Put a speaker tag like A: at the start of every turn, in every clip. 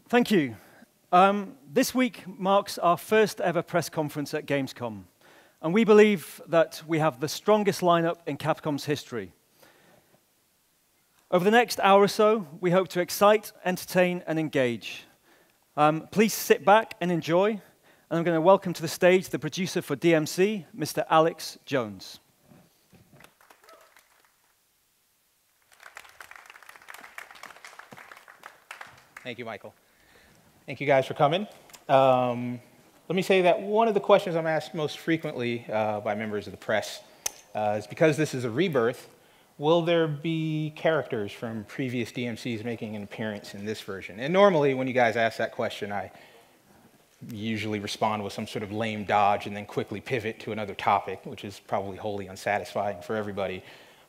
A: Thank you. This week marks our first ever press conference at Gamescom, and we believe that we have the strongest lineup in Capcom's history. Over the next hour or so, we hope to excite, entertain, and engage. Please sit back and enjoy, and I'm going to welcome to the stage the producer for DMC, Mr. Alex Jones.
B: Thank you, Michael. Thank you guys for coming. Let me say that one of the questions I'm asked most frequently by members of the press is because this is a rebirth, will there be characters from previous DMCs making an appearance in this version? And normally when you guys ask that question, I usually respond with some sort of lame dodge and then quickly pivot to another topic, which is probably wholly unsatisfying for everybody.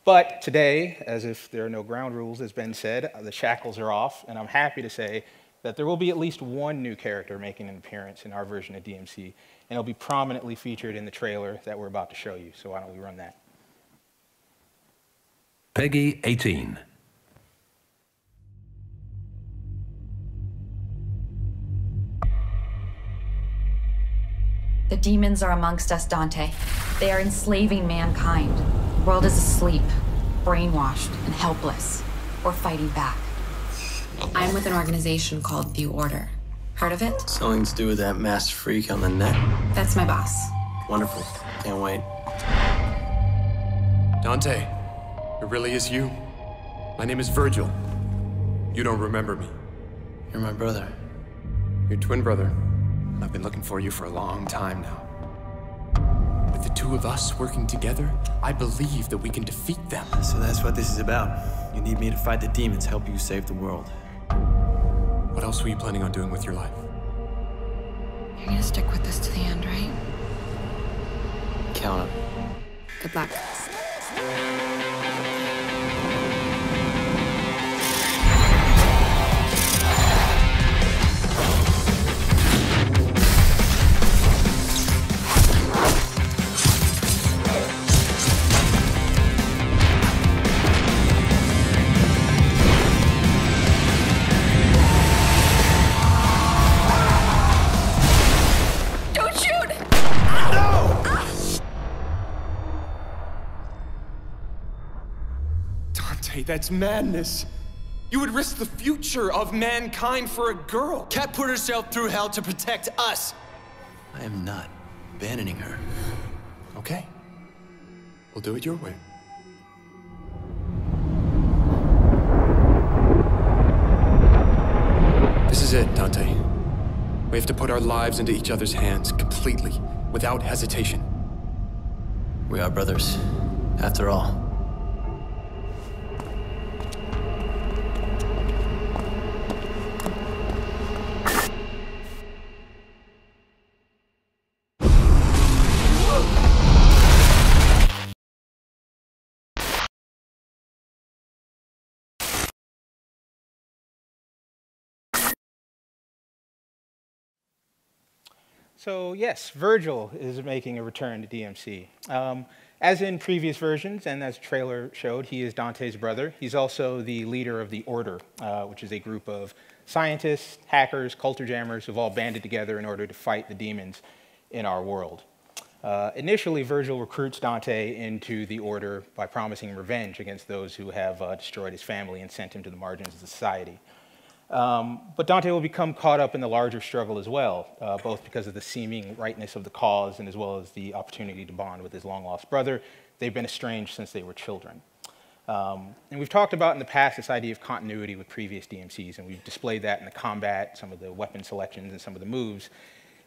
B: But today, as if there are no ground rules, as Ben said, the shackles are off, and I'm happy to say that there will be at least one new character making an appearance in our version of DMC, and it'll be prominently featured in the trailer that we're about to show you. So why don't we run that?
C: Peggy 18.
D: The demons are amongst us, Dante. They are enslaving mankind. The world is asleep, brainwashed, and helpless. We're fighting back. I'm with an organization called The Order. Heard of it?
E: Something to do with that masked freak on the net?
D: That's my boss.
E: Wonderful. Can't wait.
F: Dante, it really is you. My name is Virgil. You don't remember me.
E: You're my brother.
F: Your twin brother. I've been looking for you for a long time now. With the two of us working together, I believe that we can defeat them.
E: So that's what this is about. You need me to fight the demons, help you save the world.
F: What else were you planning on doing with your life?
D: You're gonna stick with us to the end, right?
E: Count it.
D: Good luck.
F: That's madness. You would risk the future of mankind for a girl.
E: Cat put herself through hell to protect us. I am not abandoning her.
F: Okay. We'll do it your way. This is it, Dante. We have to put our lives into each other's hands completely, without hesitation.
E: We are brothers, after all.
B: So yes, Virgil is making a return to DMC. As in previous versions, and as the trailer showed, he is Dante's brother. He's also the leader of the Order, which is a group of scientists, hackers, culture jammers who've all banded together in order to fight the demons in our world. Initially, Virgil recruits Dante into the Order by promising revenge against those who have destroyed his family and sent him to the margins of society. But Dante will become caught up in the larger struggle as well, both because of the seeming rightness of the cause and as well as the opportunity to bond with his long-lost brother. They've been estranged since they were children. And we've talked about in the past this idea of continuity with previous DMCs, and we've displayed that in the combat, some of the weapon selections, and some of the moves.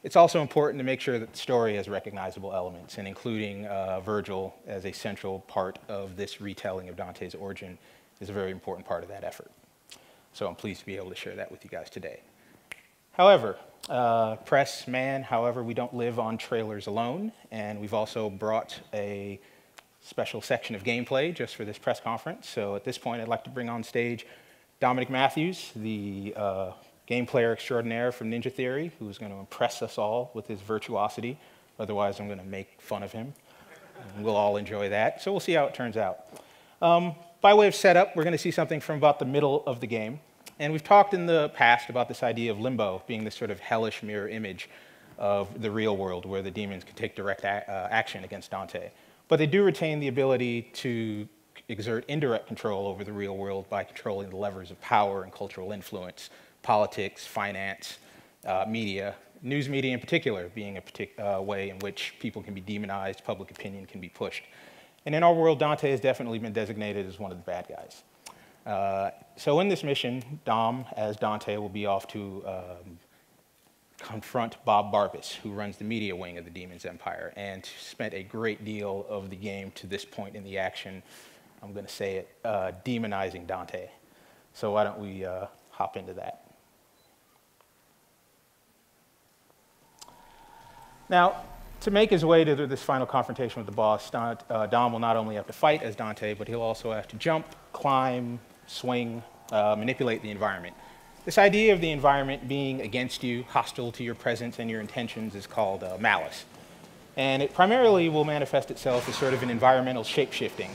B: It's also important to make sure that the story has recognizable elements, and including Virgil as a central part of this retelling of Dante's origin is a very important part of that effort. So I'm pleased to be able to share that with you guys today. However, press, man, however, we don't live on trailers alone, and we've also brought a special section of gameplay just for this press conference. So at this point, I'd like to bring on stage Dominic Matthews, the game player extraordinaire from Ninja Theory, who is going to impress us all with his virtuosity. Otherwise, I'm going to make fun of him. And we'll all enjoy that. So we'll see how it turns out. By way of setup, we're going to see something from about the middle of the game. And we've talked in the past about this idea of limbo being this sort of hellish mirror image of the real world where the demons can take direct action against Dante. But they do retain the ability to exert indirect control over the real world by controlling the levers of power and cultural influence, politics, finance, media, news media in particular being a way in which people can be demonized, public opinion can be pushed. And in our world, Dante has definitely been designated as one of the bad guys. So in this mission, Dom, as Dante, will be off to confront Bob Barbas, who runs the media wing of the Demon's Empire, and spent a great deal of the game to this point in the action, I'm going to say it, demonizing Dante. So why don't we hop into that. Now, to make his way to this final confrontation with the boss, Dom will not only have to fight as Dante, but he'll also have to jump, climb, swing, manipulate the environment. This idea of the environment being against you, hostile to your presence and your intentions, is called malice. And it primarily will manifest itself as sort of an environmental shape-shifting,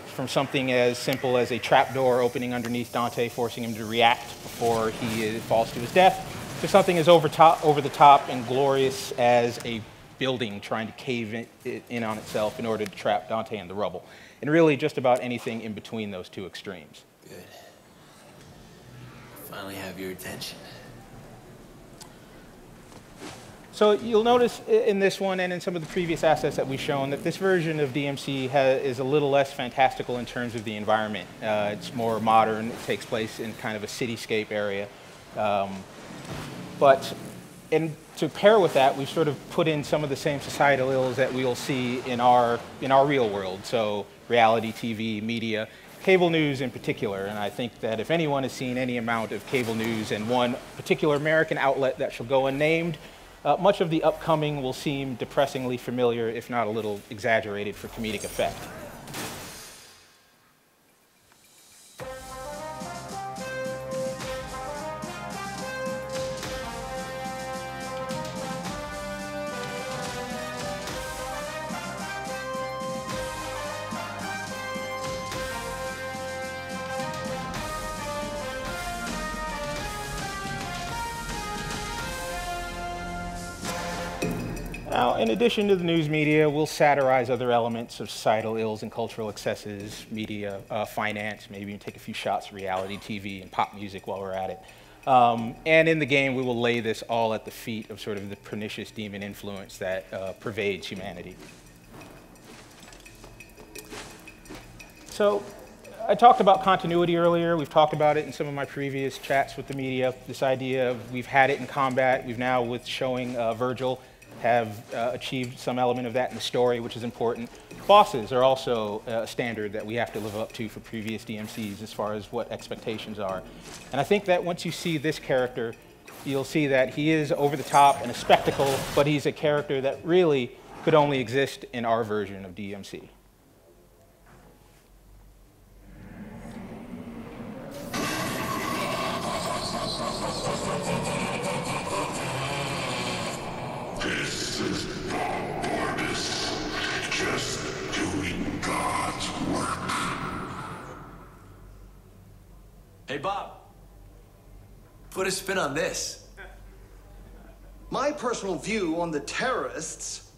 B: from something as simple as a trapdoor opening underneath Dante, forcing him to react before he falls to his death, to something as over the top and glorious as a building trying to cave in on itself in order to trap Dante in the rubble. And really just about anything in between those two extremes.
E: Good. Finally have your attention.
B: So you'll notice in this one and in some of the previous assets that we've shown that this version of DMC is a little less fantastical in terms of the environment. It's more modern. It takes place in kind of a cityscape area. To pair with that, we've sort of put in some of the same societal ills that we'll see in our real world. So reality TV, media, cable news in particular. And I think that if anyone has seen any amount of cable news and one particular American outlet that shall go unnamed, much of the upcoming will seem depressingly familiar, if not a little exaggerated for comedic effect. Now, in addition to the news media, we'll satirize other elements of societal ills and cultural excesses, media, finance, maybe even take a few shots of reality TV and pop music while we're at it. And in the game, we will lay this all at the feet of sort of the pernicious demon influence that pervades humanity. So, I talked about continuity earlier. We've talked about it in some of my previous chats with the media. This idea of we've had it in combat. We've now, with showing Virgil, have achieved some element of that in the story, which is important. Bosses are also a standard that we have to live up to for previous DMCs as far as what expectations are. And I think that once you see this character, you'll see that he is over the top and a spectacle, but he's a character that really could only exist in our version of DMC.
C: This is Bob Barbas, just doing God's work.
E: Hey, Bob. Put a spin on this.
G: My personal view on the terrorists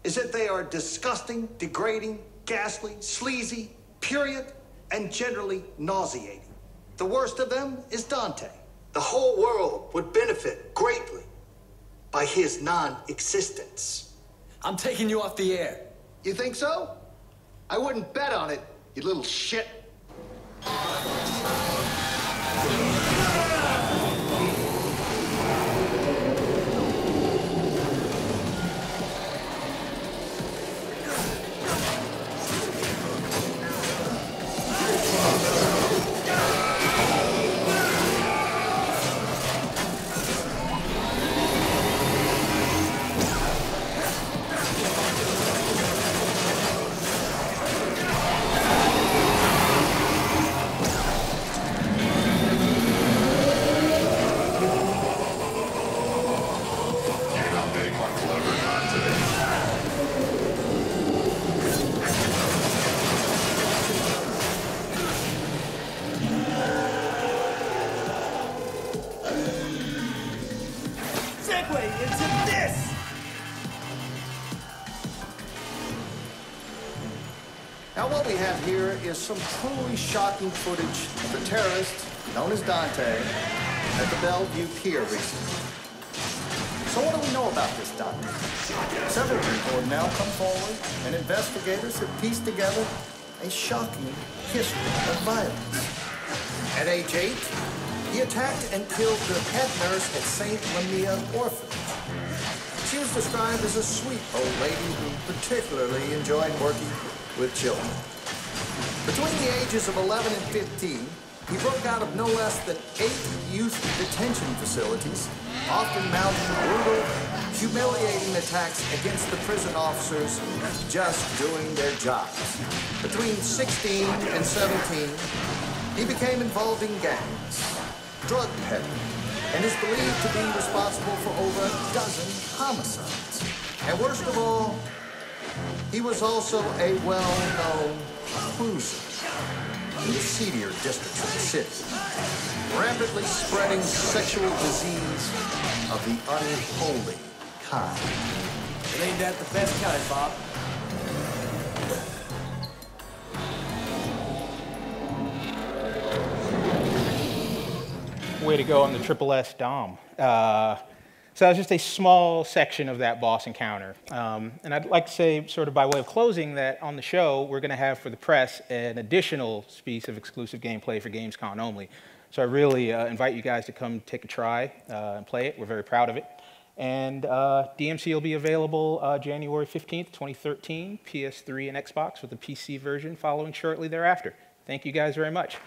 G: is that they are disgusting, degrading, ghastly, sleazy, period, and generally nauseating. The worst of them is Dante. The whole world would benefit greatly by his non-existence.
E: I'm taking you off the air.
G: You think so? I wouldn't bet on it, you little shit. what we have here is some truly shocking footage of the terrorist, known as Dante, at the Bellevue Pier recently. So what do we know about this Dante? Several people have now come forward, and investigators have pieced together a shocking history of violence. At age 8, he attacked and killed the head nurse at St. Lamia Orphanage. She was described as a sweet old lady who particularly enjoyed working with children. Between the ages of 11 and 15, he broke out of no less than 8 youth detention facilities, often mounting brutal, humiliating attacks against the prison officers just doing their jobs. Between 16 and 17, he became involved in gangs, drug peddling, and is believed to be responsible for over a dozen homicides. And worst of all, he was also a well-known cruiser in the seedier districts of the city, rapidly spreading sexual disease of the unholy kind.
E: It ain't that the best kind, Bob.
B: Way to go on the Triple S Dom. So that's just a small section of that boss encounter. And I'd like to say, sort of by way of closing, that on the show, we're going to have for the press an additional piece of exclusive gameplay for GamesCom only. So I really invite you guys to come take a try and play it. We're very proud of it. And DMC will be available January 15th, 2013, PS3 and Xbox, with the PC version following shortly thereafter. Thank you guys very much.